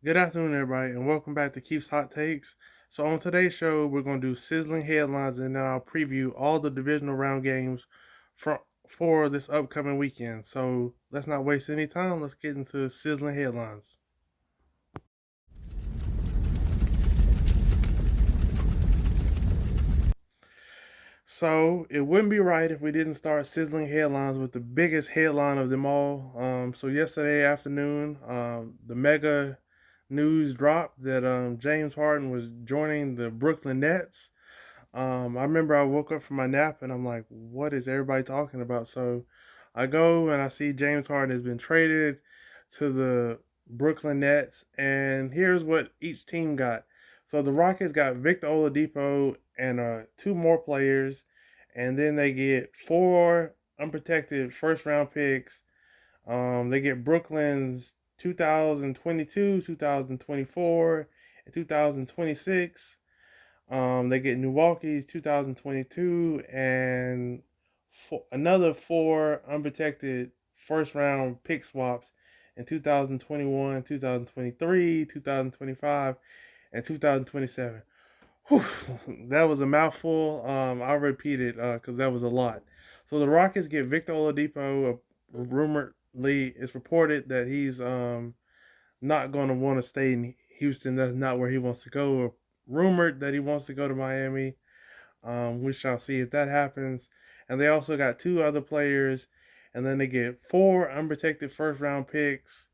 Good afternoon, everybody, and welcome back to Keith's Hot Takes. So, on today's show, we're going to do sizzling headlines, and then I'll preview all the divisional round games for this upcoming weekend. So, let's not waste any time. Let's get into sizzling headlines. So, it wouldn't be right if we didn't start sizzling headlines with the biggest headline of them all. Yesterday afternoon, the mega news dropped that James Harden was joining the Brooklyn Nets. I remember I woke up from my nap and I'm like, what is everybody talking about? So I go and I see James Harden has been traded to the Brooklyn Nets, and here's what each team got. So the Rockets got Victor Oladipo and two more players, and then they get four unprotected first round picks. They get Brooklyn's 2022, 2024, and 2026. They get Milwaukee's 2022 and another four unprotected first round pick swaps in 2021, 2023, 2025, and 2027. Whew, that was a mouthful. I'll repeat it because that was a lot. So the Rockets get Victor Oladipo. Rumoredly, it's reported that he's not going to want to stay in Houston. That's not where he wants to go. Rumored that he wants to go to Miami. We shall see if that happens. And they also got two other players, and then they get four unprotected first round picks,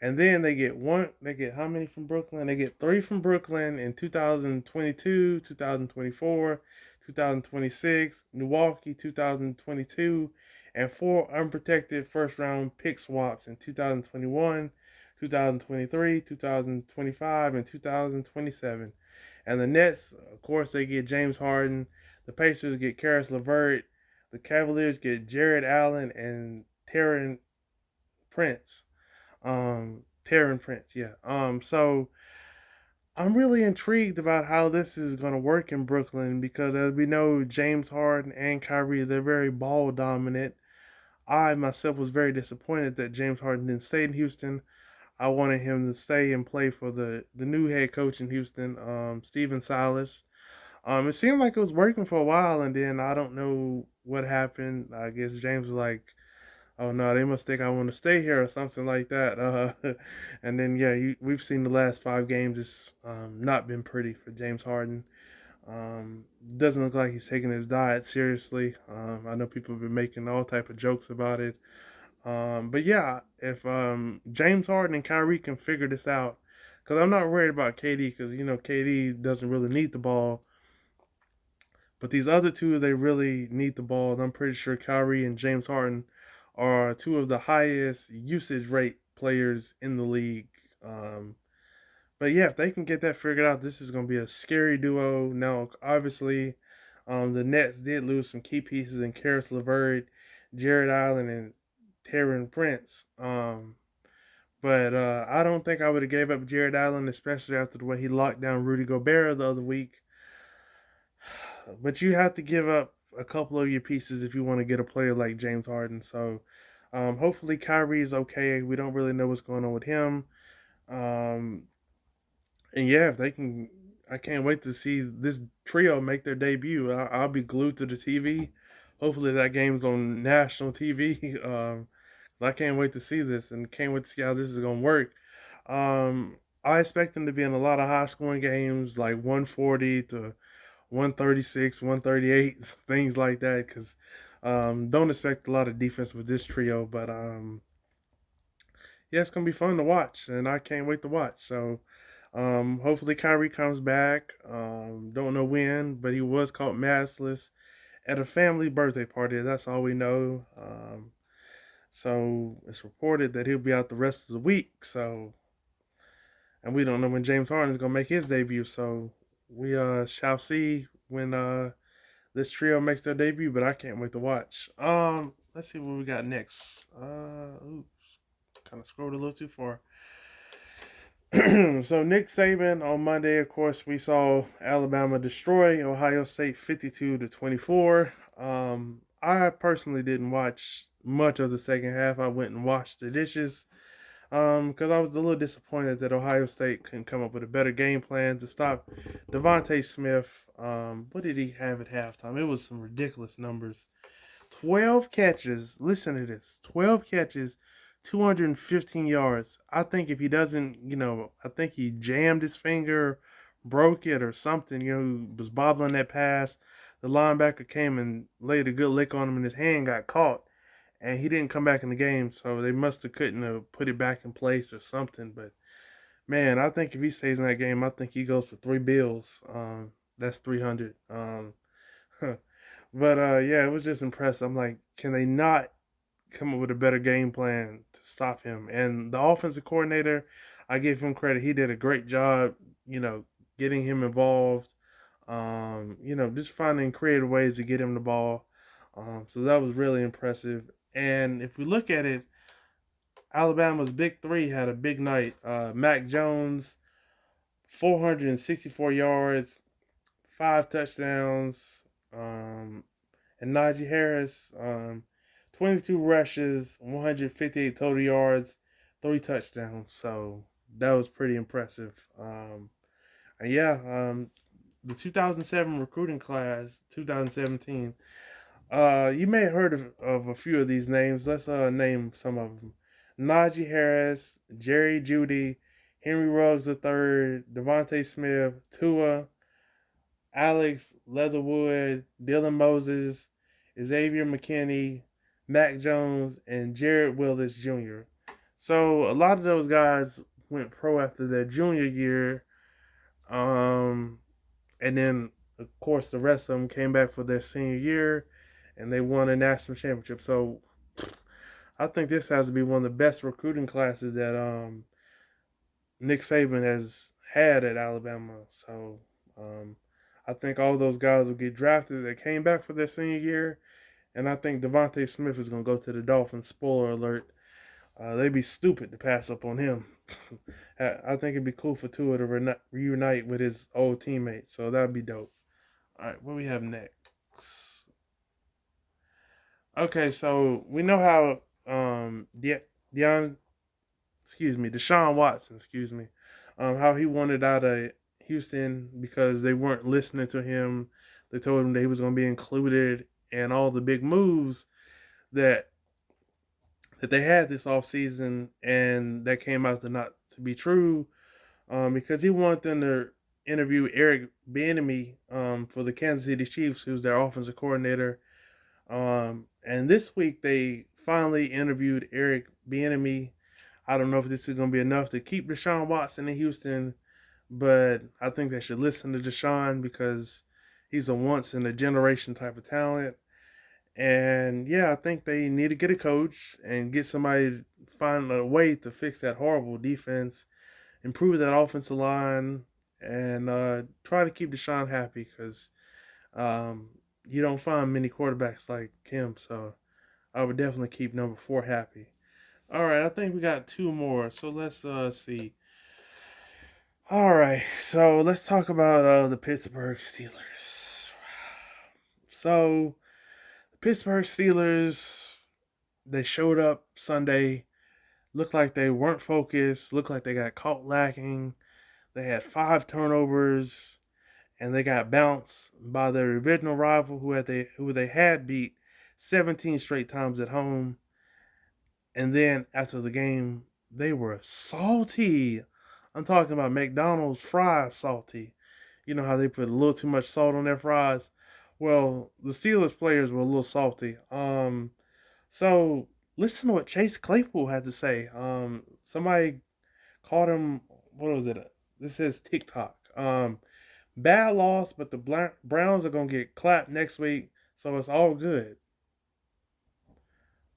and then they get one. They get how many from Brooklyn? They get three from Brooklyn in 2022, 2024, 2026, Milwaukee 2022, and four unprotected first round pick swaps in 2021, 2023, 2025, and 2027. And the Nets, of course, they get James Harden. The Pacers get Karis LeVert. The Cavaliers get Jared Allen and Prince. Terran Prince, yeah. So I'm really intrigued about how this is going to work in Brooklyn because, as we know, James Harden and Kyrie, they're very ball dominant. I myself was very disappointed that James Harden didn't stay in Houston. I wanted him to stay and play for the new head coach in Houston, Steven Silas. It seemed like it was working for a while, and then I don't know what happened. I guess James was like, "Oh no, they must think I want to stay here" or something like that. And then yeah, we've seen the last 5 games. It's not been pretty for James Harden. Doesn't look like he's taking his diet seriously. I know people have been making all type of jokes about it. But yeah, if James Harden and Kyrie can figure this out, because I'm not worried about KD, because KD doesn't really need the ball, but these other two they really need the ball. And I'm pretty sure Kyrie and James Harden are two of the highest usage rate players in the league. Um, but yeah, if they can get that figured out, this is going to be a scary duo. Now, obviously, the Nets did lose some key pieces in Karis LeVert, Jared Allen, and Terran Prince. But I don't think I would have gave up Jared Allen, especially after the way he locked down Rudy Gobert the other week. But you have to give up a couple of your pieces if you want to get a player like James Harden. So hopefully Kyrie is okay. We don't really know what's going on with him. Um, and yeah, if they can, I can't wait to see this trio make their debut. I'll be glued to the TV. Hopefully that game's on national TV. I can't wait to see this and can't wait to see how this is gonna work. I expect them to be in a lot of high scoring games, like 140 to 136, 138, things like that. Because don't expect a lot of defense with this trio, but yeah, it's gonna be fun to watch, and I can't wait to watch. So hopefully Kyrie comes back. Don't know when, but he was caught maskless at a family birthday party. That's all we know. So it's reported that he'll be out the rest of the week. So, and we don't know when James Harden is gonna make his debut. So we shall see when this trio makes their debut. But I can't wait to watch. Let's see what we got next. Oops, kind of scrolled a little too far. So Nick Saban on Monday, of course, we saw Alabama destroy Ohio State 52-24. I personally didn't watch much of the second half. I went and washed the dishes. Because I was a little disappointed that Ohio State couldn't come up with a better game plan to stop Devontae Smith. What did he have at halftime? It was some ridiculous numbers. 12 catches. Listen to this. 12 catches, 215 yards. I think if he doesn't, I think he jammed his finger, broke it or something, was bobbling that pass. The linebacker came and laid a good lick on him and his hand got caught. And he didn't come back in the game, so they must have couldn't have put it back in place or something. But man, I think if he stays in that game, I think he goes for $3 bills. That's 300. But yeah, it was just impressive. I'm like, can they not come up with a better game plan to stop him? And the offensive coordinator, I give him credit. He did a great job, you know, getting him involved. Just finding creative ways to get him the ball. So that was really impressive. And if we look at it, Alabama's big three had a big night. Mac Jones, 464 yards, 5 touchdowns. And Najee Harris, 22 rushes, 158 total yards, 3 touchdowns. So that was pretty impressive. And yeah, the 2007 recruiting class, 2017. You may have heard of a few of these names. Let's name some of them. Najee Harris, Jerry Jeudy, Henry Ruggs III, Devontae Smith, Tua, Alex Leatherwood, Dylan Moses, Xavier McKinney, Mac Jones, and Jared Willis Jr. So a lot of those guys went pro after their junior year. And then of course the rest of them came back for their senior year and they won a national championship. So I think this has to be one of the best recruiting classes that Nick Saban has had at Alabama. So I think all those guys will get drafted that came back for their senior year. And I think Devontae Smith is going to go to the Dolphins. Spoiler alert. They'd be stupid to pass up on him. I think it'd be cool for Tua to reunite with his old teammates. So that'd be dope. All right, what we have next? Okay, so we know how Deshaun Watson, how he wanted out of Houston because they weren't listening to him. They told him that he was going to be included in all the big moves that they had this offseason, and that came out to not to be true because he wanted them to interview Eric Bieniemy for the Kansas City Chiefs, who's their offensive coordinator. And this week they finally interviewed Eric Bieniemy. I don't know if this is going to be enough to keep Deshaun Watson in Houston, but I think they should listen to Deshaun because he's a once in a generation type of talent. And yeah, I think they need to get a coach and get somebody to find a way to fix that horrible defense, improve that offensive line, and try to keep Deshaun happy because you don't find many quarterbacks like him. So I would definitely keep number 4 happy. All right, I think we got 2 more. So let's see. All right, so let's talk about the Pittsburgh Steelers. So the Pittsburgh Steelers, they showed up Sunday, looked like they weren't focused, looked like they got caught lacking. They had 5 turnovers, and they got bounced by their divisional rival who they had beat 17 straight times at home. And then after the game, they were salty. I'm talking about McDonald's fries salty. You know how they put a little too much salt on their fries? Well, the Steelers players were a little salty. So listen to what Chase Claypool had to say. Somebody called him, what was it? This is TikTok. Bad loss, but the Browns are going to get clapped next week, so it's all good.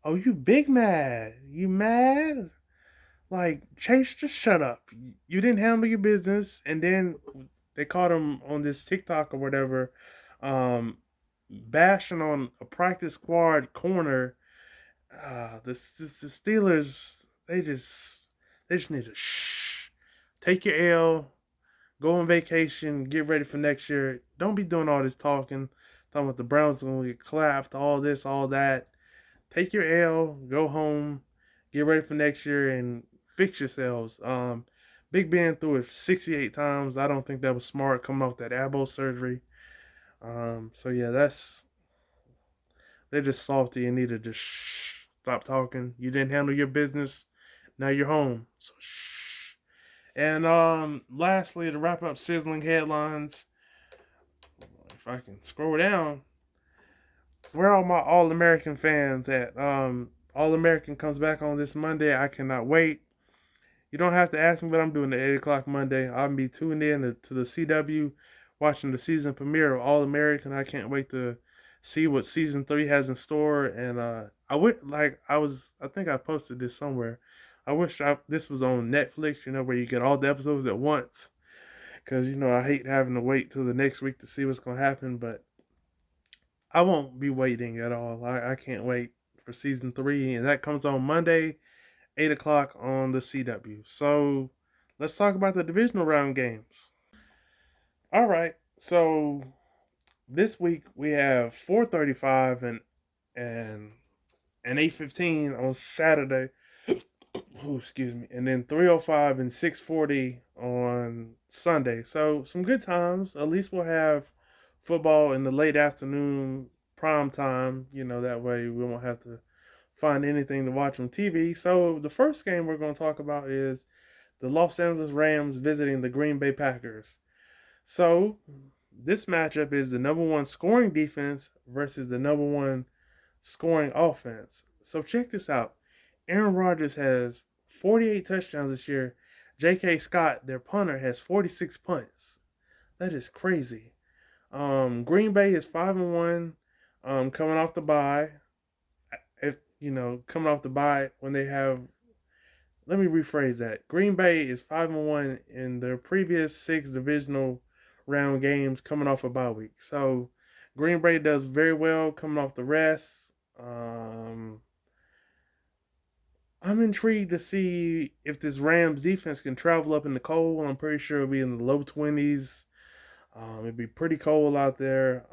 Oh, you big mad. You mad? Like, Chase, just shut up. You didn't handle your business, and then they caught him on this TikTok or whatever, bashing on a practice squad corner. The Steelers, they just need to take your L, go on vacation, get ready for next year. Don't be doing all this talking about the Browns are going to get clapped, all this, all that. Take your L, go home, get ready for next year, and fix yourselves. Big Ben threw it 68 times. I don't think that was smart coming off that elbow surgery. So yeah, they're just salty and need to just stop talking. You didn't handle your business. Now you're home. So shh. And lastly, to wrap up sizzling headlines, if I can scroll down, where are my All American fans at? All American comes back on this Monday. I cannot wait. You don't have to ask me what I'm doing at 8 o'clock Monday. I'll be tuned in to the CW, watching the season premiere of All American. I can't wait to see what season 3 has in store. And I would like I think I posted this somewhere. I wish this was on Netflix, where you get all the episodes at once. Because, I hate having to wait till the next week to see what's going to happen. But I won't be waiting at all. I can't wait for season 3. And that comes on Monday, 8 o'clock on the CW. So let's talk about the divisional round games. All right. So this week we have 4:35 and 8:15 on Saturday. Oh, excuse me. And then 3:05 and 6:40 on Sunday. So some good times. At least we'll have football in the late afternoon prime time. That way we won't have to find anything to watch on TV. So the first game we're going to talk about is the Los Angeles Rams visiting the Green Bay Packers. So this matchup is the number one scoring defense versus the number one scoring offense. So check this out. Aaron Rodgers has 48 touchdowns this year. J.K. Scott, their punter, has 46 punts. That is crazy. Green Bay is 5-1, coming off the bye. Coming off the bye when they have. Let me rephrase that. Green Bay is 5-1 in their previous 6 divisional round games, coming off a bye week. So Green Bay does very well coming off the rest. I'm intrigued to see if this Rams defense can travel up in the cold. I'm pretty sure it'll be in the low 20s. It'd be pretty cold out there.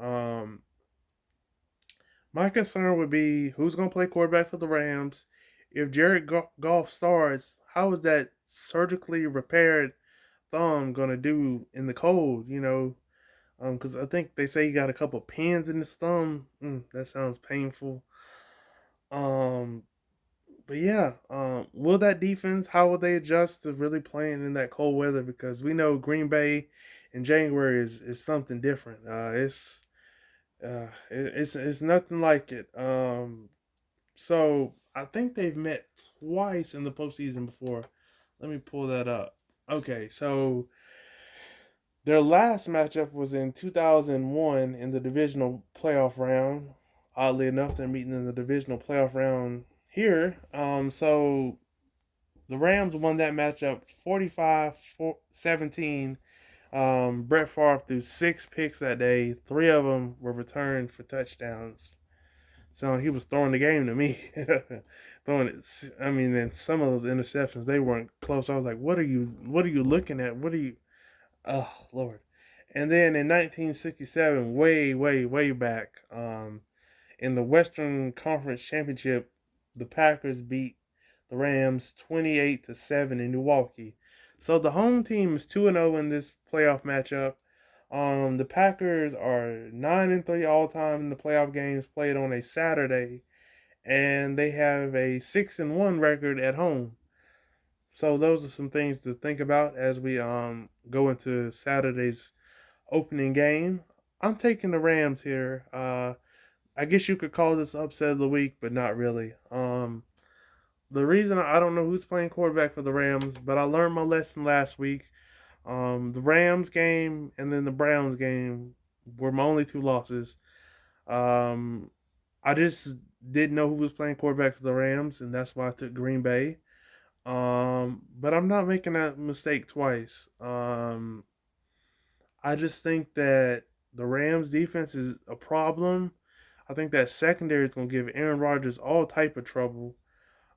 My concern would be who's going to play quarterback for the Rams. If Jared Goff starts, how is that surgically repaired thumb going to do in the cold, Because I think they say he got a couple pins in his thumb. That sounds painful. But yeah, will that defense, how will they adjust to really playing in that cold weather? Because we know Green Bay in January is something different. It's nothing like it. So I think they've met twice in the postseason before. Let me pull that up. Okay, so their last matchup was in 2001 in the divisional playoff round. Oddly enough, they're meeting in the divisional playoff round here. So the Rams won that matchup 45-17. Brett Favre threw 6 picks that day. 3 of them were returned for touchdowns. So he was throwing the game to me. Throwing it. I mean, and some of those interceptions, they weren't close. I was like, what are you looking at? Oh, Lord. And then in 1967, way, way, way back, in the Western Conference Championship, the Packers beat the Rams 28-7 in Milwaukee. So the home team is 2-0 in this playoff matchup. The Packers are 9-3 all time in the playoff games played on a Saturday, and they have a 6-1 record at home. So those are some things to think about as we go into Saturday's opening game. I'm taking the Rams here. I guess you could call this upset of the week, but not really. The reason I don't know who's playing quarterback for the Rams, but I learned my lesson last week. The Rams game and then the Browns game were my only 2 losses. I just didn't know who was playing quarterback for the Rams, and that's why I took Green Bay. But I'm not making that mistake twice. I just think that the Rams defense is a problem. I think that secondary is going to give Aaron Rodgers all type of trouble.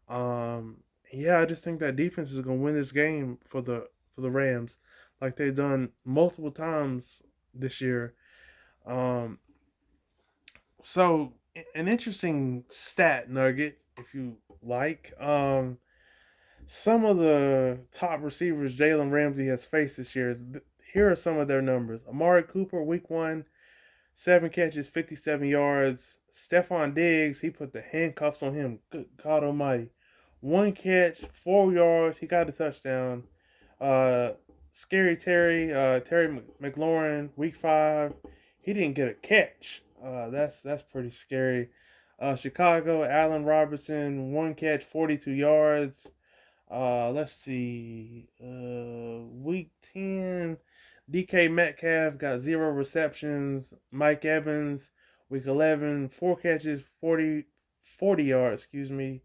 Yeah, I just think that defense is going to win this game for the Rams, like they've done multiple times this year. Um, so an interesting stat nugget, if you like. some of the top receivers Jalen Ramsey has faced this year. Here are some of their numbers. Amari Cooper, week 1, 7 catches, 57 yards. Stephon Diggs, he put the handcuffs on him. Good God Almighty. 1 catch, 4 yards. He got a touchdown. Uh, Scary Terry, Terry McLaurin, week 5, he didn't get a catch. That's pretty scary. Chicago, Allen Robinson, 1 catch, 42 yards. Let's see. Week 10, DK Metcalf got 0 receptions. Mike Evans, week 11, 4 catches, 40 yards, excuse me.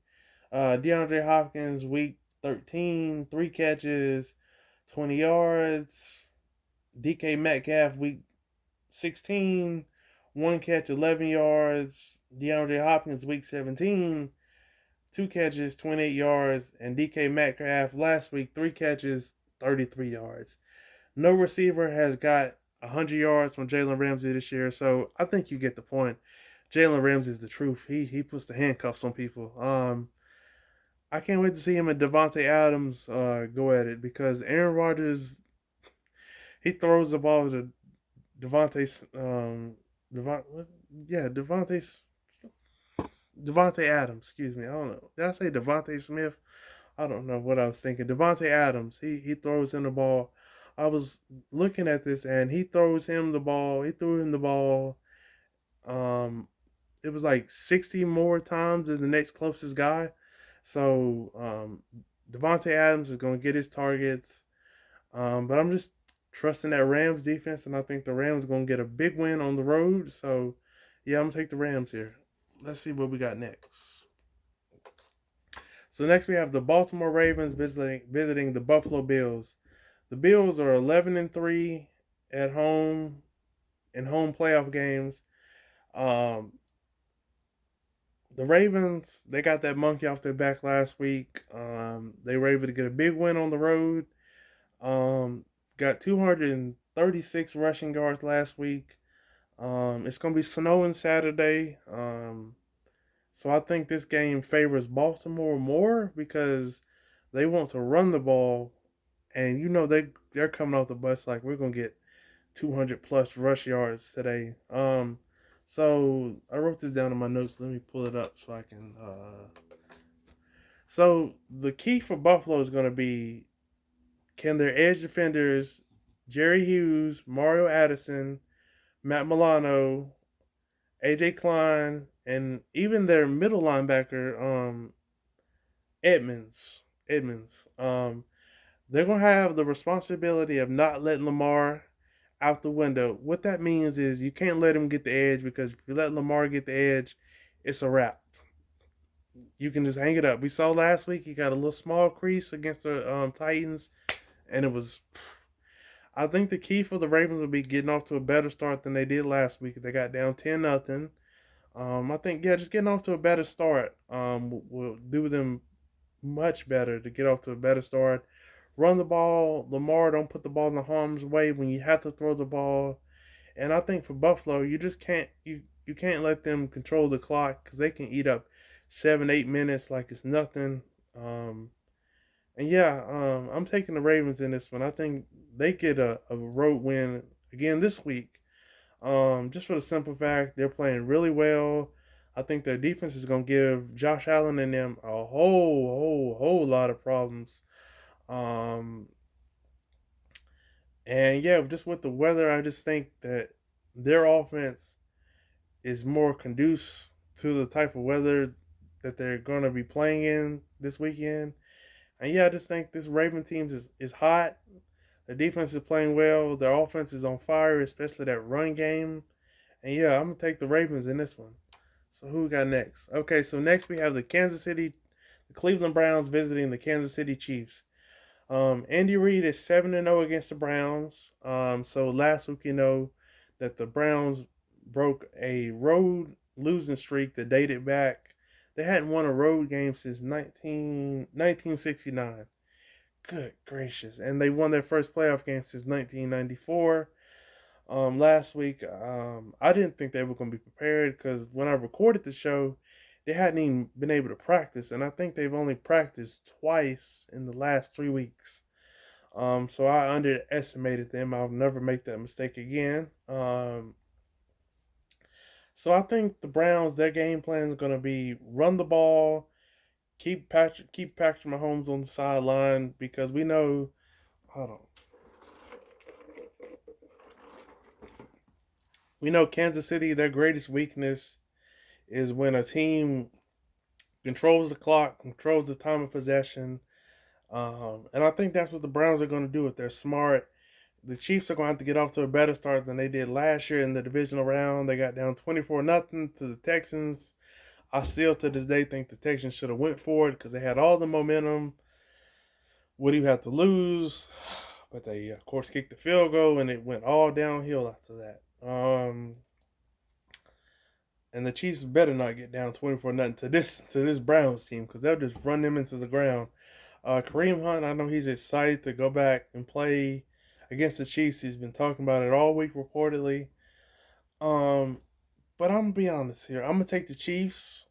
DeAndre Hopkins, week 13, 3 catches, 20 yards. DK Metcalf, week 16, 1 catch, 11 yards. DeAndre Hopkins, week 17, 2 catches, 28 yards. And DK Metcalf last week, 3 catches, 33 yards. No receiver has got 100 yards from Jalen Ramsey this year, so I think you get the point. Jalen Ramsey is the truth. He puts the handcuffs on people. I can't wait to see him and Devontae Adams go at it, because Aaron Rodgers, he throws the ball to Devontae Devontae Adams. Excuse me. I don't know. Did I say Devontae Smith? I don't know what I was thinking. Devontae Adams. He throws him the ball. I was looking at this, and he throws him the ball. He threw him the ball. Um, it was like 60 more times than the next closest guy. So Devontae Adams is going to get his targets. But I'm just trusting that Rams defense, and I think the Rams are going to get a big win on the road. So, yeah, I'm going to take the Rams here. Let's see what we got next. So next we have the Baltimore Ravens visiting the Buffalo Bills. The Bills are 11-3 at home in home playoff games. The Ravens, they got that monkey off their back last week. They were able to get a big win on the road. Got 236 rushing yards last week. It's going to be snowing Saturday. So I think this game favors Baltimore more, because they want to run the ball. And they're coming off the bus like, we're going to get 200 plus rush yards today. So I wrote this down in my notes. Let me pull it up so I can. So the key for Buffalo is going to be, can their edge defenders, Jerry Hughes, Mario Addison, Matt Milano, AJ Klein, and even their middle linebacker, Edmonds. They're going to have the responsibility of not letting Lamar out the window. What that means is you can't let him get the edge, because if you let Lamar get the edge, it's a wrap. You can just hang it up. We saw last week he got a little small crease against the Titans, and it was. I think the key for the Ravens will be getting off to a better start than they did last week. They got down 10-0. I think just getting off to a better start will do them much better to get off to a better start. Run the ball. Lamar, don't put the ball in the harm's way when you have to throw the ball. And I think for Buffalo, you just can't you can't let them control the clock, because they can eat up 7-8 minutes like it's nothing. And yeah, I'm taking the Ravens in this one. I think they get a road win again this week. Just for the simple fact they're playing really well. I think their defense is going to give Josh Allen and them a whole lot of problems. Um, and yeah, just with the weather, I just think that their offense is more conducive to the type of weather that they're going to be playing in this weekend. And yeah, I just think this Raven team is hot. Their defense is playing well. Their offense is on fire, especially that run game. And yeah, I'm going to take the Ravens in this one. So who we got next? Okay, so next we have the Cleveland Browns visiting the Kansas City Chiefs. Andy Reid is 7-0 against the Browns. So last week, that the Browns broke a road losing streak that dated back. They hadn't won a road game since 1969. Good gracious. And they won their first playoff game since 1994. Last week, I didn't think they were going to be prepared, because when I recorded the show, they hadn't even been able to practice, and I think they've only practiced twice in the last 3 weeks. So I underestimated them. I'll never make that mistake again. So I think the Browns, their game plan is going to be run the ball, keep Patrick Mahomes on the sideline because we know. Hold on. We know Kansas City, their greatest weakness is when a team controls the clock, controls the time of possession. And I think that's what the Browns are going to do if they're smart. The Chiefs are going to have to get off to a better start than they did last year in the divisional round. They got down 24-0 to the Texans. I still to this day think the Texans should have went for it because they had all the momentum. What do you have to lose? But they, of course, kicked the field goal, and it went all downhill after that. And the Chiefs better not get down 24-0 to this Browns team because they'll just run them into the ground. Kareem Hunt, I know he's excited to go back and play against the Chiefs. He's been talking about it all week reportedly. Um, but I'm gonna be honest here. I'm gonna take the Chiefs.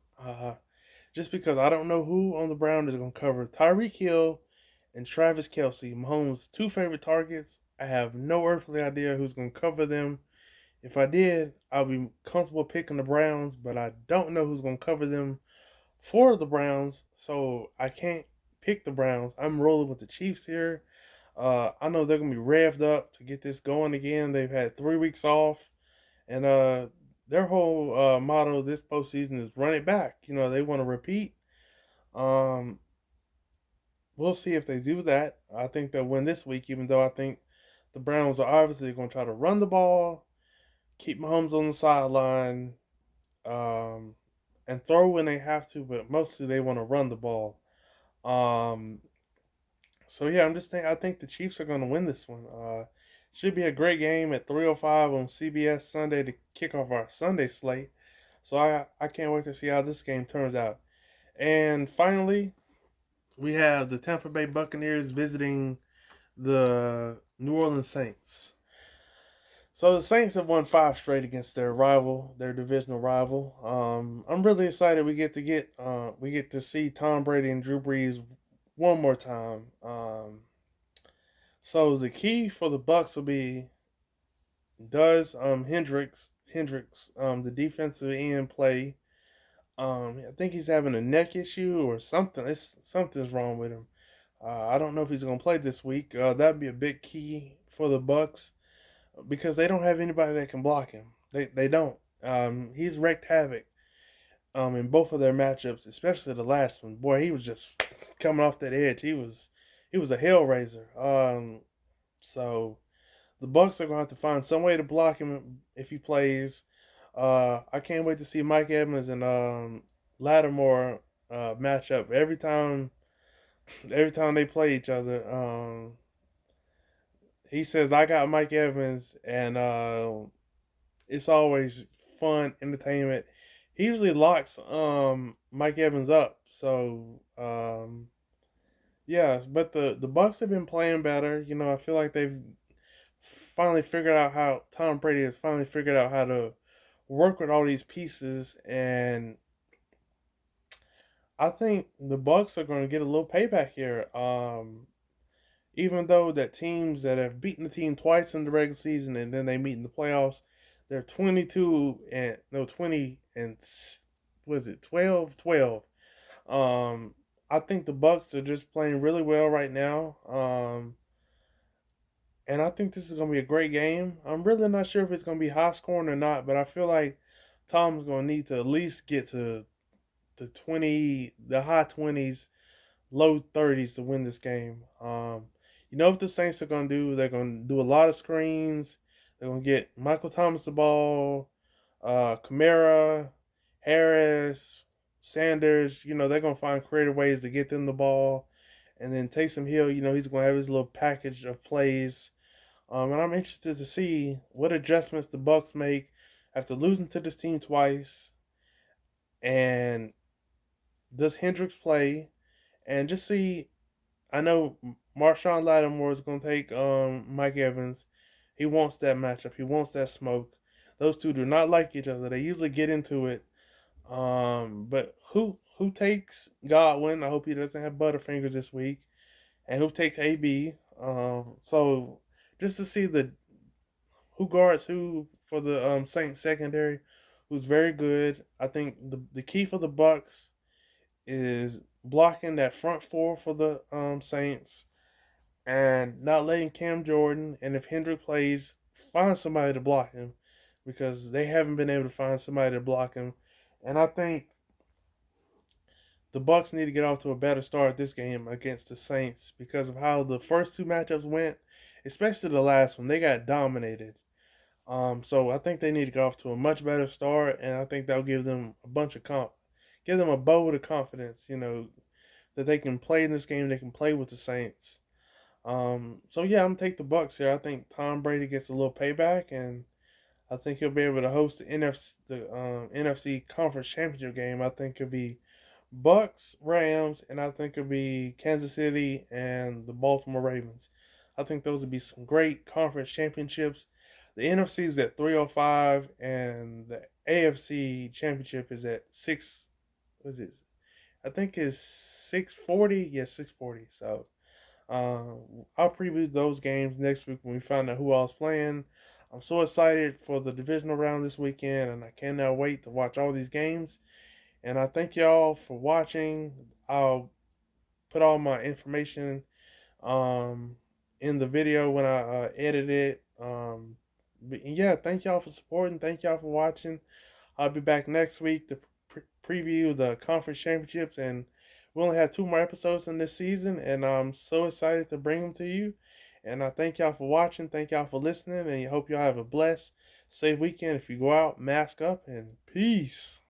Just because I don't know who on the Browns is gonna cover Tyreek Hill and Travis Kelce, Mahomes' two favorite targets. I have no earthly idea who's gonna cover them. If I did, I'll be comfortable picking the Browns, but I don't know who's gonna cover them for the Browns, so I can't pick the Browns. I'm rolling with the Chiefs here. I know they're gonna be revved up to get this going again. They've had 3 weeks off, and their whole motto this postseason is run it back. They want to repeat. Um, we'll see if they do that. I think they'll win this week, even though I think the Browns are obviously going to try to run the ball, keep Mahomes on the sideline, um, and throw when they have to, but mostly they want to run the ball. Um, so yeah, I'm just saying. I think the Chiefs are going to win this one. Should be a great game at 3:05 on CBS Sunday to kick off our Sunday slate. So I can't wait to see how this game turns out. And finally, we have the Tampa Bay Buccaneers visiting the New Orleans Saints. So the Saints have won 5 straight against their rival, their divisional rival. I'm really excited we get to see Tom Brady and Drew Brees one more time. So the key for the Bucks will be, does Hendricks the defensive end play? I think he's having a neck issue or something. Something's wrong with him. I don't know if he's gonna play this week. That'd be a big key for the Bucks because they don't have anybody that can block him. They don't. He's wreaked havoc in both of their matchups, especially the last one. Boy, he was just coming off that edge. He was a hellraiser. So the Bucks are gonna have to find some way to block him if he plays. I can't wait to see Mike Evans and Lattimore match up. Every time they play each other, he says I got Mike Evans, and it's always fun entertainment. He usually locks Mike Evans up. So yeah, but the Bucks have been playing better. I feel like they've finally figured out how Tom Brady has finally figured out how to work with all these pieces, and I think the Bucks are going to get a little payback here. Even though that teams that have beaten the team twice in the regular season and then they meet in the playoffs, they're 20 and was it 12-12. I think the Bucks are just playing really well right now. And I think this is going to be a great game. I'm really not sure if it's going to be high scoring or not, but I feel like Tom's going to need to at least get to the high 20s, low 30s to win this game. What the Saints are going to do? They're going to do a lot of screens. They're going to get Michael Thomas the ball, Kamara, Harris, Sanders. They're going to find creative ways to get them the ball. And then Taysom Hill, he's going to have his little package of plays. And I'm interested to see what adjustments the Bucks make after losing to this team twice. And does Hendricks play? And just see, I know Marshawn Lattimore is going to take Mike Evans. He wants that matchup. He wants that smoke. Those two do not like each other. They usually get into it. But who takes Godwin? I hope he doesn't have Butterfingers this week. And who takes AB? So just to see the who guards who for the Saints secondary, who's very good. I think the key for the Bucks is blocking that front four for the Saints and not letting Cam Jordan, and if Hendrick plays, find somebody to block him because they haven't been able to find somebody to block him. And I think the Bucks need to get off to a better start this game against the Saints because of how the first two matchups went, especially the last one. They got dominated. So I think they need to get off to a much better start, and I think that'll give them a bunch of give them a boat of confidence. That they can play in this game. They can play with the Saints. So yeah, I'm gonna take the Bucks here. I think Tom Brady gets a little payback, and I think he'll be able to host the NFC Conference Championship game. I think it'll be Bucks, Rams, and I think it'll be Kansas City and the Baltimore Ravens. I think those would be some great conference championships. The NFC is at 305, and the AFC Championship is at six. What is it? I think it's 640. Yeah, 640. So I'll preview those games next week when we find out who all's playing. I'm so excited for the divisional round this weekend, and I cannot wait to watch all these games. And I thank y'all for watching. I'll put all my information um, in the video when I edit it. But yeah, thank y'all for supporting. Thank y'all for watching. I'll be back next week to preview the conference championships, and we only have two more episodes in this season, and I'm so excited to bring them to you. And I thank y'all for watching. Thank y'all for listening, and I hope y'all have a blessed, safe weekend. If you go out, mask up, and peace.